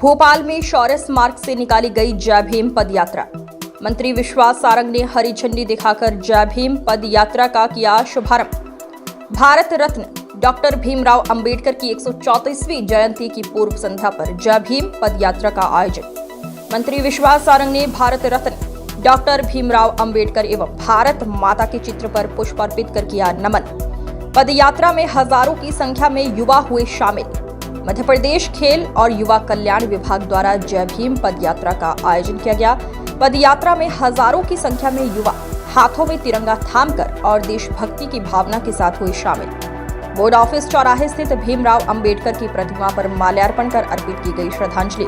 भोपाल में शौर्य स्मारक से निकाली गई जय भीम पद यात्रा। मंत्री विश्वास सारंग ने हरी झंडी दिखाकर जय भीम पद यात्रा का किया शुभारंभ। भारत रत्न डॉक्टर भीमराव अंबेडकर की 134वीं जयंती की पूर्व संध्या पर जय भीम पद यात्रा का आयोजन। मंत्री विश्वास सारंग ने भारत रत्न डॉक्टर भीमराव अंबेडकर एवं भारत माता के चित्र पर पुष्प अर्पित कर किया नमन। पद यात्रा में हजारों की संख्या में युवा हुए शामिल। मध्य प्रदेश खेल और युवा कल्याण विभाग द्वारा जय भीम पद यात्रा का आयोजन किया गया। पद यात्रा में हजारों की संख्या में युवा हाथों में तिरंगा थामकर और देशभक्ति की भावना के साथ हुए शामिल। बोर्ड ऑफिस चौराहे स्थित भीमराव अंबेडकर की प्रतिमा पर माल्यार्पण कर अर्पित की गई श्रद्धांजलि।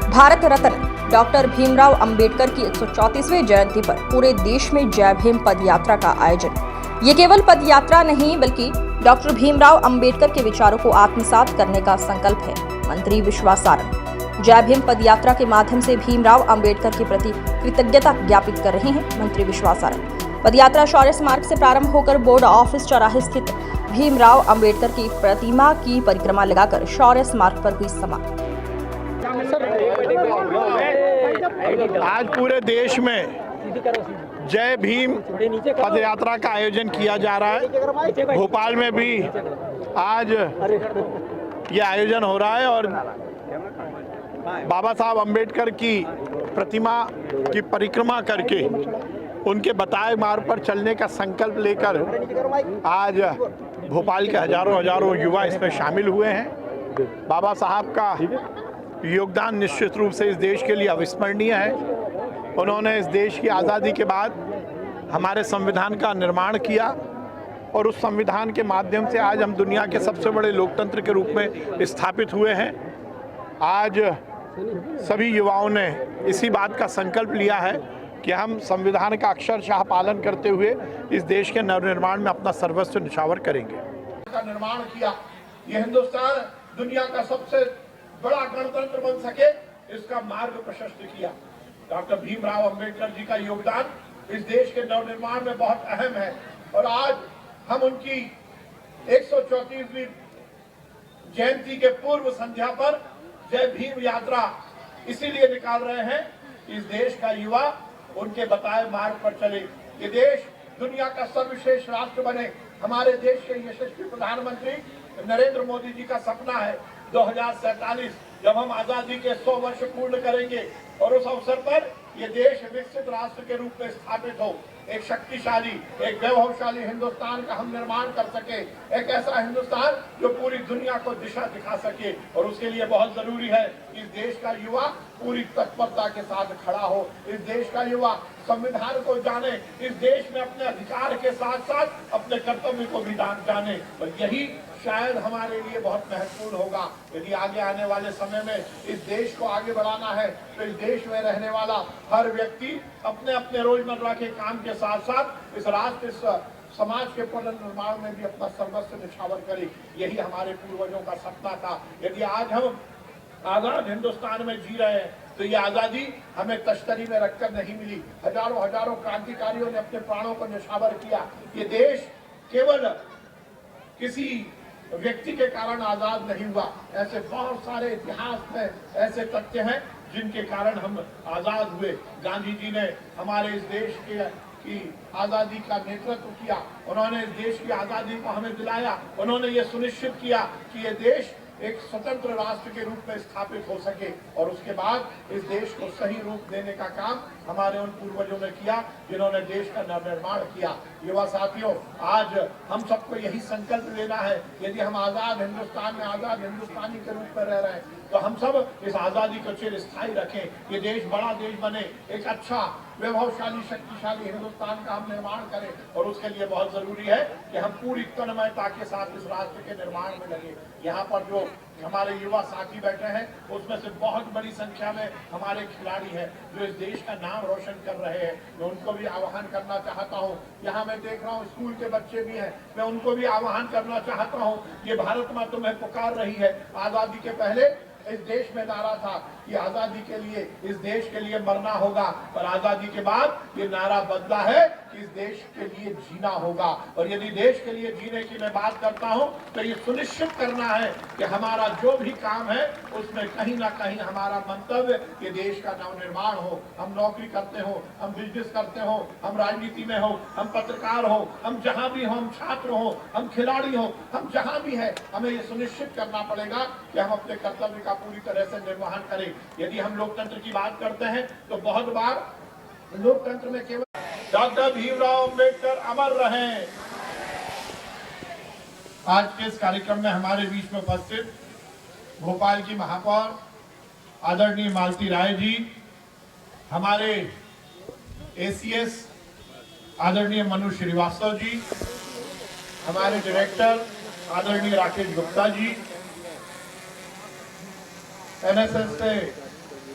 भारत रत्न डॉक्टर भीमराव अंबेडकर की 134वीं जयंती पर पूरे देश में जय भीम पद यात्रा का आयोजन। ये केवल पद यात्रा नहीं बल्कि डॉक्टर भीमराव अंबेडकर के विचारों को आत्मसात करने का संकल्प है। मंत्री विश्वास सारंग जय भीम पद यात्रा के माध्यम से भीमराव अंबेडकर के प्रति कृतज्ञता ज्ञापित कर रहे हैं। मंत्री विश्वास सारंग पद यात्रा शौर्य स्मारक से प्रारंभ होकर बोर्ड ऑफिस चौराहे स्थित भीमराव अंबेडकर की प्रतिमा की परिक्रमा लगाकर शौर्य स्मारक पर हुई समाप्त। आज पूरे देश में जय भीम पद यात्रा का आयोजन किया जा रहा है। भोपाल में भी आज ये आयोजन हो रहा है और बाबा साहब अंबेडकर की प्रतिमा की परिक्रमा करके उनके बताए मार्ग पर चलने का संकल्प लेकर आज भोपाल के हजारों युवा इसमें शामिल हुए हैं। बाबा साहब का योगदान निश्चित रूप से इस देश के लिए अविस्मरणीय है। उन्होंने इस देश की आज़ादी के बाद हमारे संविधान का निर्माण किया और उस संविधान के माध्यम से आज हम दुनिया के सबसे बड़े लोकतंत्र के रूप में स्थापित हुए हैं। आज सभी युवाओं ने इसी बात का संकल्प लिया है कि हम संविधान का अक्षरशः पालन करते हुए इस देश के नवनिर्माण में अपना सर्वस्व निछावर करेंगे। का निर्माण किया, ये हिंदुस्तान दुनिया का सबसे बड़ा गणतंत्र बन सके, इसका मार्ग प्रशस्त किया। डॉक्टर भीमराव अंबेडकर जी का योगदान इस देश के नवनिर्माण में बहुत अहम है और आज हम उनकी 134वीं जयंती के पूर्व संध्या पर जय भीम यात्रा इसीलिए निकाल रहे हैं कि इस देश का युवा उनके बताए मार्ग पर चले। ये देश दुनिया का सर्वश्रेष्ठ राष्ट्र बने। हमारे देश के यशस्वी प्रधानमंत्री नरेंद्र मोदी जी का सपना है 2047 जब हम आजादी के 100 वर्ष पूर्ण करेंगे और उस अवसर पर ये देश विकसित राष्ट्र के रूप में स्थापित हो, एक शक्तिशाली, एक वैभवशाली हिंदुस्तान का हम निर्माण कर सके, एक ऐसा हिंदुस्तान जो पूरी दुनिया को दिशा दिखा सके। और उसके लिए बहुत जरूरी है कि इस देश का युवा पूरी तत्परता के साथ खड़ा हो, इस देश का युवा संविधान को जाने, इस देश में अपने अधिकार के साथ साथ अपने कर्तव्य को भी जाने। और यही शायद हमारे लिए बहुत महत्वपूर्ण होगा। यदि आगे आने वाले समय में इस देश को आगे बढ़ाना है तो इस देश में रहने वाला हर व्यक्ति अपने अपने रोजमर्रा के काम के साथ साथ इस राष्ट्र, इस समाज के पुनर्निर्माण में भी अपना सर्वस्व निछावर करे। यही हमारे पूर्वजों का सपना था। यदि आज हम आजाद हिंदुस्तान में जी रहे हैं तो ये आजादी हमें तश्तरी में रखकर नहीं मिली। हजारों क्रांतिकारियों ने अपने प्राणों को निछावर किया। ये देश केवल किसी व्यक्ति के कारण आजाद नहीं हुआ। ऐसे बहुत सारे इतिहास में ऐसे तथ्य हैं जिनके कारण हम आजाद हुए। गांधी जी ने हमारे इस देश की आजादी का नेतृत्व किया। उन्होंने इस देश की आजादी को हमें दिलाया। उन्होंने ये सुनिश्चित किया कि ये देश एक स्वतंत्र राष्ट्र के रूप में स्थापित हो सके और उसके बाद इस देश को सही रूप देने का काम हमारे उन पूर्वजों ने किया जिन्होंने देश का नवनिर्माण किया। युवा साथियों, आज हम सबको यही संकल्प लेना है। यदि हम आजाद हिंदुस्तान में आजाद हिंदुस्तानी के रूप में रह रहे हैं तो हम सब इस आजादी को चिरस्थायी रखें। ये देश बड़ा देश बने, एक अच्छा वैभवशाली शक्तिशाली हिंदुस्तान का हम निर्माण करें और उसके लिए बहुत जरूरी है कि हम पूरी तन्मयता के साथ इस राष्ट्र के निर्माण में लगे। यहाँ पर जो हमारे युवा साथी बैठे हैं उसमें से बहुत बड़ी संख्या में हमारे खिलाड़ी हैं जो इस देश का नाम रोशन कर रहे हैं। मैं उनको भी आह्वान करना चाहता हूँ। यहाँ मैं देख रहा हूँ स्कूल के बच्चे भी हैं, मैं उनको भी आह्वान करना चाहता हूँ। ये भारत माँ तुम्हें पुकार रही है। आजादी के पहले इस देश में नारा था कि आजादी के लिए, इस देश के लिए मरना होगा, पर आजादी के बाद ये नारा बदला है कि इस देश के लिए जीना होगा। और यदि देश के लिए जीने की मैं बात करता हूं तो ये सुनिश्चित करना है कि हमारा जो भी काम है उसमें कहीं ना कहीं हमारा मंतव्य कि देश का नवनिर्माण हो। हम नौकरी करते हो, हम बिजनेस करते हो, हम राजनीति में हो, हम पत्रकार हो, हम जहां भी हो, हम छात्र हो, हम खिलाड़ी हो, हम जहां भी है, हमें ये सुनिश्चित करना पड़ेगा कि हम अपने कर्तव्य का पूरी तरह से निर्वहन करें। यदि हम लोकतंत्र की बात करते हैं तो बहुत बार लोकतंत्र में केवल डॉक्टर भीमराव अंबेडकर अमर रहें। आज के इस कार्यक्रम में हमारे बीच में उपस्थित भोपाल की महापौर आदरणीय मालती राय जी, हमारे एसीएस आदरणीय मनु श्रीवास्तव जी, हमारे डायरेक्टर आदरणीय राकेश गुप्ता जी, एनएसएस से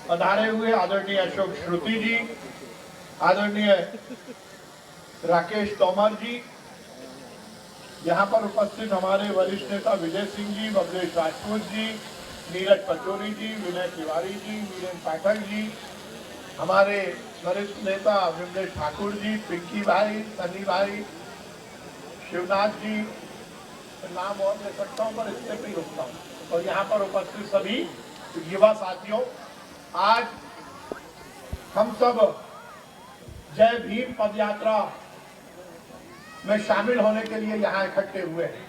पधारे हुए आदरणीय अशोक श्रुति जी, आदरणीय राकेश तोमर जी, यहाँ पर उपस्थित हमारे वरिष्ठ नेता विजय सिंह जी, बबलेश राजपूत जी, नीरज पचौरी जी, विनय तिवारी जी, वीरेंद्र पाठक जी, हमारे वरिष्ठ नेता विमलेश ठाकुर जी, पिंकी भाई, सनी भाई, शिवनाथ जी, नाम और ले सकता हूँ पर इससे भी रुकता हूँ, और यहाँ पर उपस्थित सभी युवा साथियों, आज हम सब जय भीम पदयात्रा में शामिल होने के लिए यहाँ इकट्ठे हुए हैं।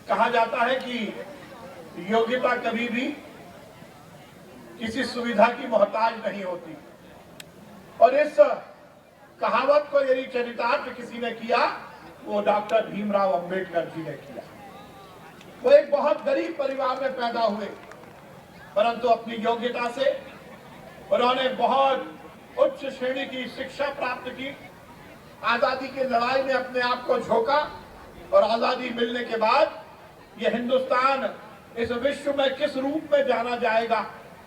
कहा जाता है कि योग्यता कभी भी किसी सुविधा की मोहताज नहीं होती, और इस कहावत को यदि चरितार्थ किसी ने किया वो डॉक्टर भीमराव अंबेडकर जी ने किया। वो एक बहुत गरीब परिवार में पैदा हुए, परंतु अपनी योग्यता से उन्होंने बहुत उच्च श्रेणी की शिक्षा प्राप्त की, आजादी की लड़ाई में अपने आप को झोंका, और आजादी मिलने के बाद यह हिंदुस्तान इस विश्व में किस रूप में जाना जाएगा,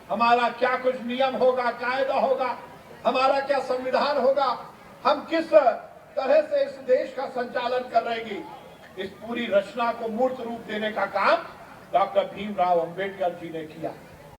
हमारा क्या कुछ नियम होगा, कायदा होगा, हमारा क्या संविधान होगा, हम किस तरह से इस देश का संचालन कर रहेंगे, इस पूरी रचना को मूर्त रूप देने का काम डॉक्टर भीमराव अंबेडकर जी ने किया।